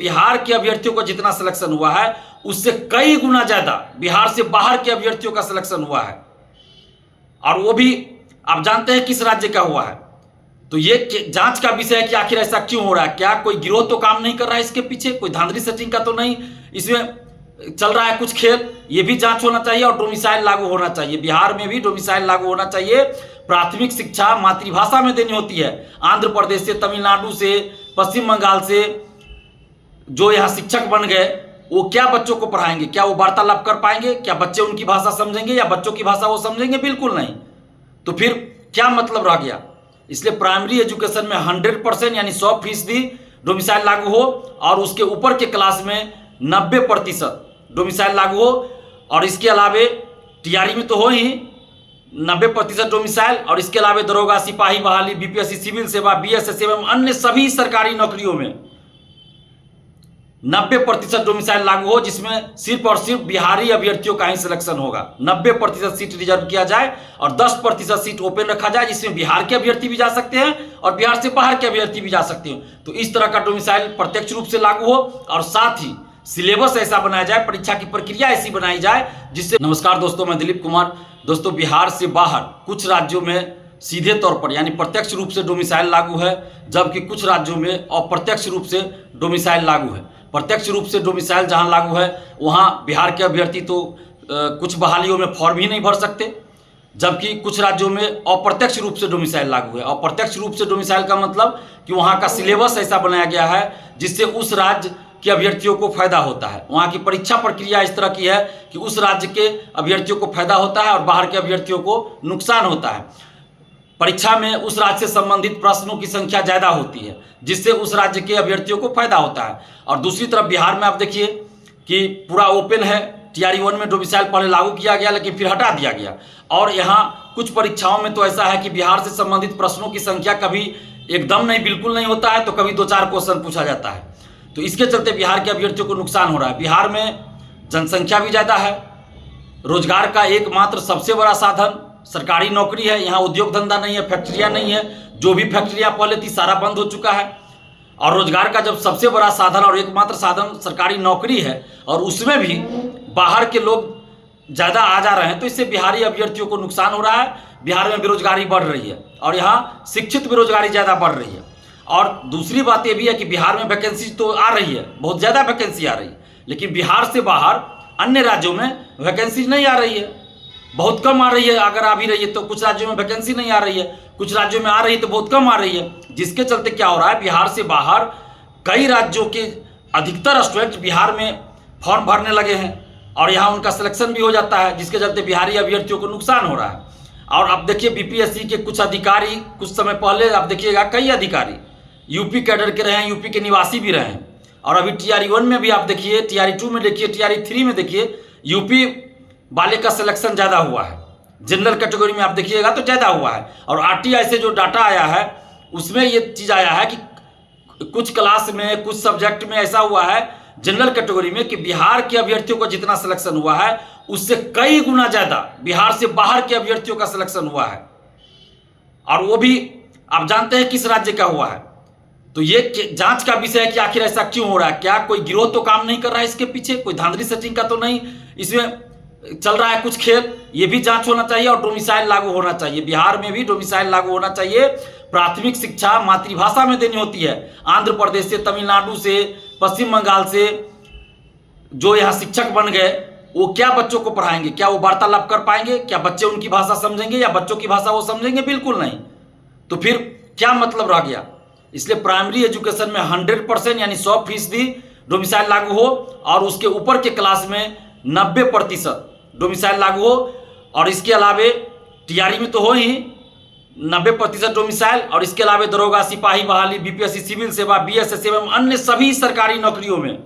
बिहार के अभ्यर्थियों का जितना सिलेक्शन हुआ है उससे कई गुना ज्यादा बिहार से बाहर के अभ्यर्थियों का सिलेक्शन हुआ है। और वो भी आप जानते हैं किस राज्य का हुआ है। तो ये जांच का विषय है कि आखिर ऐसा क्यों हो रहा है। क्या कोई गिरोह तो काम नहीं कर रहा है इसके पीछे, कोई धांधली सेटिंग का तो नहीं इसमें चल रहा है कुछ खेल। ये भी जांच होना चाहिए और डोमिसाइल लागू होना चाहिए। बिहार में भी डोमिसाइल लागू होना चाहिए। प्राथमिक शिक्षा मातृभाषा में देनी होती है। आंध्र प्रदेश से, तमिलनाडु से, पश्चिम बंगाल से जो यहाँ शिक्षक बन गए वो क्या बच्चों को पढ़ाएंगे? क्या वो वार्तालाप कर पाएंगे? क्या बच्चे उनकी भाषा समझेंगे या बच्चों की भाषा वो समझेंगे? बिल्कुल नहीं। तो फिर क्या मतलब रह गया? इसलिए प्राइमरी एजुकेशन में 100% यानी 100% डोमिसाइल लागू हो और उसके ऊपर के क्लास में 90% डोमिसाइल लागू हो। और इसके अलावे टीआरई में तो हो ही 90% डोमिसाइल, और इसके अलावे दरोगा, सिपाही बहाली, बीपीएससी, सिविल सेवा, बीएसएस एवं अन्य सभी सरकारी नौकरियों में 90% डोमिसाइल लागू हो, जिसमें सिर्फ और सिर्फ बिहारी अभ्यर्थियों का ही सिलेक्शन होगा। 90% सीट रिजर्व किया जाए और 10% सीट ओपन रखा जाए, जिसमें बिहार के अभ्यर्थी भी जा सकते हैं और बिहार से बाहर के अभ्यर्थी भी जा सकते हैं। तो इस तरह का डोमिसाइल प्रत्यक्ष रूप से लागू हो और साथ ही सिलेबस ऐसा बनाया जाए, परीक्षा की प्रक्रिया ऐसी बनाई जाए जिससे। नमस्कार दोस्तों, मैं दिलीप कुमार। दोस्तों, बिहार से बाहर कुछ राज्यों में सीधे तौर पर यानी प्रत्यक्ष रूप से डोमिसाइल लागू है, जबकि कुछ राज्यों में अप्रत्यक्ष रूप से डोमिसाइल लागू है। प्रत्यक्ष रूप से डोमिसाइल जहां लागू है वहां बिहार के अभ्यर्थी तो कुछ बहालियों में फॉर्म ही नहीं भर सकते, जबकि कुछ राज्यों में अप्रत्यक्ष रूप से डोमिसाइल लागू है। अप्रत्यक्ष रूप से डोमिसाइल का मतलब कि वहां का सिलेबस ऐसा बनाया गया है जिससे उस राज्य के अभ्यर्थियों को फायदा होता है। वहाँ की परीक्षा प्रक्रिया इस तरह की है कि उस राज्य के अभ्यर्थियों को फायदा होता है और बाहर के अभ्यर्थियों को नुकसान होता है। परीक्षा में उस राज्य से संबंधित प्रश्नों की संख्या ज़्यादा होती है, जिससे उस राज्य के अभ्यर्थियों को फायदा होता है। और दूसरी तरफ बिहार में आप देखिए कि पूरा ओपन है। टीआरई 1 में डोमिसाइल पहले लागू किया गया लेकिन फिर हटा दिया गया। और यहाँ कुछ परीक्षाओं में तो ऐसा है कि बिहार से संबंधित प्रश्नों की संख्या कभी एकदम नहीं, बिल्कुल नहीं होता है, तो कभी 2-4 क्वेश्चन पूछा जाता है। तो इसके चलते बिहार के अभ्यर्थियों को नुकसान हो रहा है। बिहार में जनसंख्या भी ज़्यादा है, रोजगार का एकमात्र सबसे बड़ा साधन सरकारी नौकरी है। यहाँ उद्योग धंधा नहीं है, फैक्ट्रियाँ नहीं है। जो भी फैक्ट्रियाँ पहले थी सारा बंद हो चुका है। और रोजगार का जब सबसे बड़ा साधन और एकमात्र साधन सरकारी नौकरी है और उसमें भी बाहर के लोग ज़्यादा आ जा रहे हैं, तो इससे बिहारी अभ्यर्थियों को नुकसान हो रहा है। बिहार में बेरोजगारी बढ़ रही है और यहाँ शिक्षित बेरोजगारी ज़्यादा बढ़ रही है। और दूसरी बात ये भी है कि बिहार में वैकेंसी तो आ रही है, बहुत ज़्यादा वैकेंसी आ रही है, लेकिन बिहार से बाहर अन्य राज्यों में वैकेंसी नहीं आ रही है, बहुत कम आ रही है। अगर आ भी रही है तो कुछ राज्यों में वैकेंसी नहीं आ रही है, कुछ राज्यों में आ रही है तो बहुत कम आ रही है। जिसके चलते क्या हो रहा है, बिहार से बाहर कई राज्यों के अधिकतर स्टूडेंट बिहार में फॉर्म भरने लगे हैं और यहाँ उनका सिलेक्शन भी हो जाता है, जिसके चलते बिहारी अभ्यर्थियों को नुकसान हो रहा है। और अब देखिए बीपीएससी के कुछ अधिकारी कुछ समय पहले आप देखिएगा कई अधिकारी यूपी कैडर के रहे हैं, यूपी के निवासी भी रहे हैं। और अभी टीआरई 1 में भी आप देखिए, टीआरई 2 में देखिए, टीआरई 3 में देखिए, यूपी वाले का सिलेक्शन ज़्यादा हुआ है। जनरल कैटेगरी में आप देखिएगा तो ज़्यादा हुआ है। और आरटीआई से जो डाटा आया है उसमें ये चीज़ आया है कि कुछ क्लास में, कुछ सब्जेक्ट में ऐसा हुआ है जनरल कैटेगरी में कि बिहार के अभ्यर्थियों का जितना सिलेक्शन हुआ है उससे कई गुना ज़्यादा बिहार से बाहर के अभ्यर्थियों का सिलेक्शन हुआ है। और वो भी आप जानते हैं किस राज्य का हुआ है। तो ये जांच का विषय है कि आखिर ऐसा क्यों हो रहा है। क्या कोई गिरोह तो काम नहीं कर रहा है इसके पीछे, कोई धांधली सेटिंग का तो नहीं इसमें चल रहा है कुछ खेल। ये भी जांच होना चाहिए और डोमिसाइल लागू होना चाहिए। बिहार में भी डोमिसाइल लागू होना चाहिए। प्राथमिक शिक्षा मातृभाषा में देनी होती है। आंध्र प्रदेश से, तमिलनाडु से, पश्चिम बंगाल से जो यहाँ शिक्षक बन गए वो क्या बच्चों को पढ़ाएंगे? क्या वो वार्तालाप कर पाएंगे? क्या बच्चे उनकी भाषा समझेंगे या बच्चों की भाषा वो समझेंगे? बिल्कुल नहीं। तो फिर क्या मतलब रह गया? इसलिए प्राइमरी एजुकेशन में 100% यानी 100% डोमिसाइल लागू हो और उसके ऊपर के क्लास में 90% डोमिसाइल लागू हो। और इसके अलावे टीआरई में तो हो ही 90% डोमिसाइल, और इसके अलावे दरोगा, सिपाही बहाली, बीपीएससी, सिविल सेवा, बीएसएस एवं अन्य सभी सरकारी नौकरियों में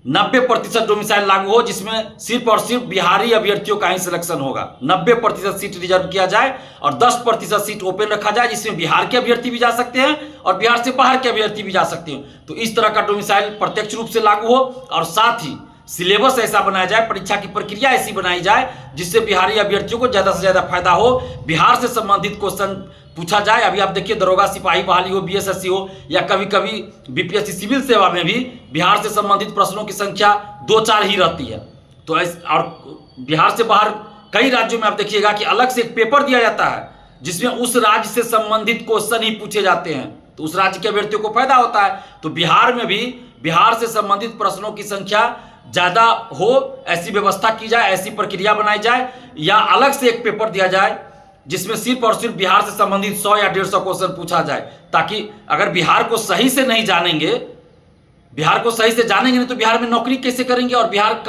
90% डोमिसाइल लागू हो, जिसमें सिर्फ और सिर्फ बिहारी अभ्यर्थियों का ही सिलेक्शन होगा। 90% सीट रिजर्व किया जाए और 10% सीट ओपन रखा जाए, जिसमें बिहार के अभ्यर्थी भी जा सकते हैं और बिहार से बाहर के अभ्यर्थी भी जा सकते हैं। तो इस तरह का डोमिसाइल प्रत्यक्ष रूप से लागू हो और साथ ही सिलेबस ऐसा बनाया जाए, परीक्षा की प्रक्रिया ऐसी बनाई जाए जिससे बिहारी अभ्यर्थियों को ज़्यादा से ज़्यादा फायदा हो, बिहार से संबंधित क्वेश्चन पूछा जाए। अभी आप देखिए दरोगा सिपाही बहाली हो, बीएसएससी हो, या कभी कभी बीपीएससी सिविल सेवा में भी बिहार से संबंधित प्रश्नों की संख्या 2-4 ही रहती है। तो और बिहार से बाहर कई राज्यों में आप देखिएगा कि अलग से एक पेपर दिया जाता है जिसमें उस राज्य से संबंधित क्वेश्चन ही पूछे जाते हैं, तो उस राज्य के अभ्यर्थियों को फायदा होता है। तो बिहार में भी बिहार से संबंधित प्रश्नों की संख्या ज़्यादा हो, ऐसी व्यवस्था की जाए, ऐसी प्रक्रिया बनाई जाए, या अलग से एक पेपर दिया जाए जिसमें सिर्फ और सिर्फ बिहार से संबंधित 100 या 150 क्वेश्चन पूछा जाए, ताकि अगर बिहार को सही से नहीं जानेंगे, बिहार को सही से जानेंगे नहीं तो बिहार में नौकरी कैसे करेंगे, और बिहार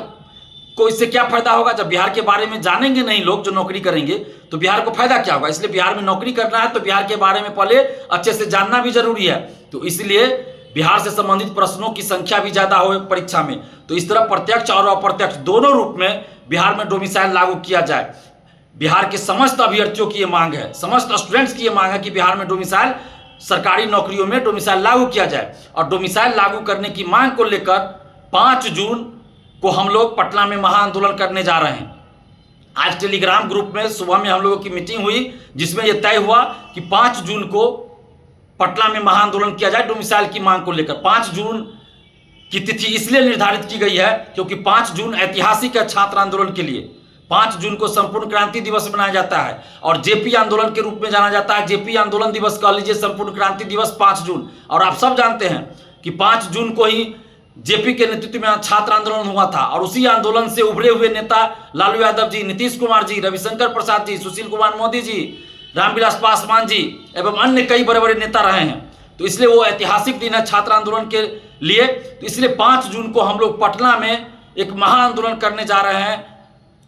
को इससे क्या फायदा होगा। जब बिहार के बारे में जानेंगे नहीं लोग जो नौकरी करेंगे तो बिहार को फायदा क्या होगा। इसलिए बिहार में नौकरी करना है तो बिहार के बारे में पहले अच्छे से जानना भी जरूरी है। तो इसलिए बिहार से संबंधित प्रश्नों की संख्या भी ज्यादा हो परीक्षा में। तो इस तरह प्रत्यक्ष और अप्रत्यक्ष दोनों रूप में बिहार में डोमिसाइल लागू किया जाए। बिहार के समस्त अभ्यर्थियों की ये मांग है, समस्त स्टूडेंट्स की ये मांग है कि बिहार में डोमिसाइल, सरकारी नौकरियों में डोमिसाइल लागू किया जाए। और डोमिसाइल लागू करने की मांग को लेकर 5 जून को हम लोग पटना में महाआंदोलन करने जा रहे हैं। आज टेलीग्राम ग्रुप में सुबह में हम लोगों की मीटिंग हुई जिसमें यह तय हुआ कि 5 जून को पटना में महाआंदोलन किया जाए डोमिसाइल की मांग को लेकर। 5 जून की तिथि इसलिए निर्धारित की गई है क्योंकि 5 जून ऐतिहासिक है छात्र आंदोलन के लिए। 5 जून को संपूर्ण क्रांति दिवस मनाया जाता है और जेपी आंदोलन के रूप में जाना जाता है। जेपी आंदोलन दिवस कह लीजिए, संपूर्ण क्रांति दिवस 5 जून। और आप सब जानते हैं कि 5 जून को ही जेपी के नेतृत्व में छात्र आंदोलन हुआ था और उसी आंदोलन से उभरे हुए नेता लालू यादव जी, नीतीश कुमार जी, रविशंकर प्रसाद जी, सुशील कुमार मोदी जी, रामविलास पासवान जी एवं अन्य कई बड़े बड़े नेता रहे हैं। तो इसलिए वो ऐतिहासिक दिन है छात्र आंदोलन के लिए। तो इसलिए 5 जून को हम लोग पटना में एक महाआंदोलन करने जा रहे हैं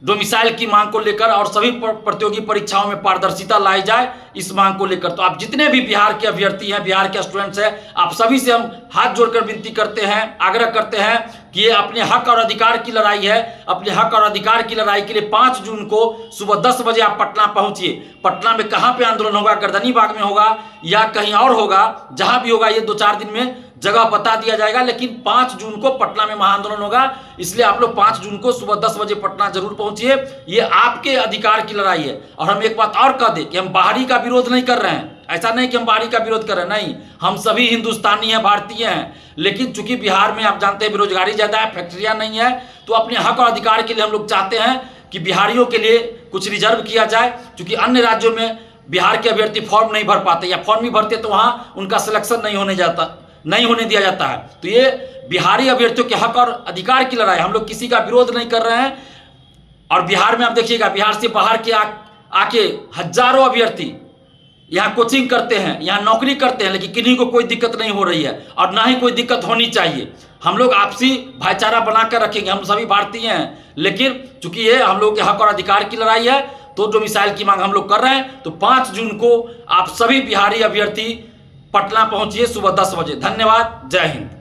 डोमिसाइल की मांग को लेकर, और सभी प्रतियोगी परीक्षाओं में पारदर्शिता लाई जाए इस मांग को लेकर। तो आप जितने भी बिहार के अभ्यर्थी हैं, बिहार के स्टूडेंट्स हैं, आप सभी से हम हाथ जोड़कर विनती करते हैं, आग्रह करते हैं कि ये अपने हक और अधिकार की लड़ाई है। अपने हक और अधिकार की लड़ाई के लिए 5 जून को सुबह 10 बजे आप पटना पहुंचिए। पटना में कहाँ पे आंदोलन होगा, गर्दनी बाग में होगा या कहीं और होगा, जहां भी होगा ये 2-4 दिन में जगह बता दिया जाएगा, लेकिन 5 जून को पटना में महाआंदोलन होगा। इसलिए आप लोग 5 जून को सुबह 10 बजे पटना जरूर पहुंचिए। ये आपके अधिकार की लड़ाई है। और हम एक बात और कह दें कि हम बाहरी का विरोध नहीं कर रहे हैं। ऐसा नहीं कि हम बाहरी का विरोध कर रहे हैं, नहीं, हम सभी हिंदुस्तानी हैं, भारतीय हैं। लेकिन चूंकि बिहार में आप जानते हैं बेरोजगारी ज्यादा है, फैक्ट्रियां नहीं है, तो अपने हक और अधिकार के लिए हम लोग चाहते हैं कि बिहारियों के लिए कुछ रिजर्व किया जाए। चूंकि अन्य राज्यों में बिहार के अभ्यर्थी फॉर्म नहीं भर पाते या फॉर्म भी भरते तो वहां उनका सिलेक्शन नहीं होने दिया जाता है। तो ये बिहारी अभ्यर्थियों के हक और अधिकार की लड़ाई, हम लोग किसी का विरोध नहीं कर रहे हैं। और बिहार में आप देखिएगा, बिहार से बाहर के आके हजारों अभ्यर्थी यहाँ कोचिंग करते हैं, यहाँ नौकरी करते हैं, लेकिन किन्हीं को कोई दिक्कत नहीं हो रही है और ना ही कोई दिक्कत होनी चाहिए। हम लोग आपसी भाईचारा बनाकर रखेंगे, हम सभी भारतीय हैं। लेकिन चूंकि ये हम लोग के हक और अधिकार की लड़ाई है तो डोमिसाइल की मांग हम लोग कर रहे हैं। तो 5 जून को आप सभी बिहारी अभ्यर्थी पटना पहुंचिए सुबह 10 बजे। धन्यवाद, जय हिंद।